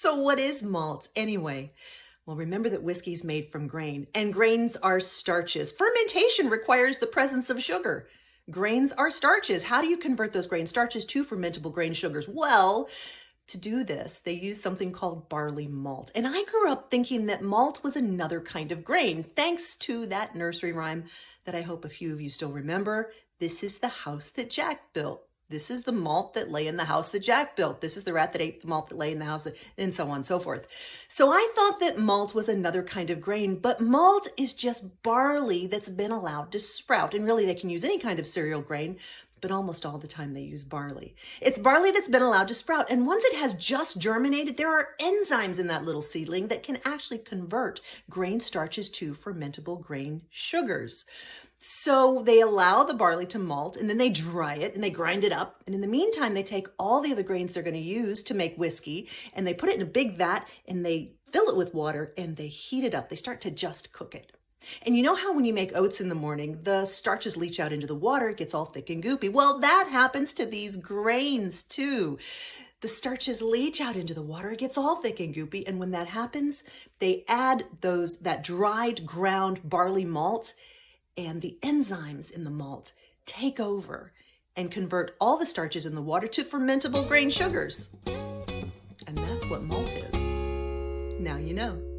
So what is malt anyway? Well, remember that whiskey is made from grain, and grains are starches. Fermentation requires the presence of sugar. Grains are starches. How do you convert those grain starches to fermentable grain sugars? Well, to do this, they use something called barley malt. And I grew up thinking that malt was another kind of grain, thanks to that nursery rhyme that I hope a few of you still remember. This is the house that Jack built. This is the malt that lay in the house that Jack built. This is the rat that ate the malt that lay in the house, and so on and so forth. So I thought that malt was another kind of grain, but malt is just barley that's been allowed to sprout. And really, they can use any kind of cereal grain, but almost all the time they use barley. It's barley that's been allowed to sprout. And once it has just germinated, there are enzymes in that little seedling that can actually convert grain starches to fermentable grain sugars. So they allow the barley to malt, and then they dry it and they grind it up. And in the meantime, they take all the other grains they're going to use to make whiskey, and they put it in a big vat and they fill it with water and they heat it up. They start to just cook it. And you know how when you make oats in the morning, the starches leach out into the water, it gets all thick and goopy. Well, that happens to these grains too. The starches leach out into the water, it gets all thick and goopy. And when that happens, they add that dried ground barley malt, and the enzymes in the malt take over and convert all the starches in the water to fermentable grain sugars. And that's what malt is. Now you know.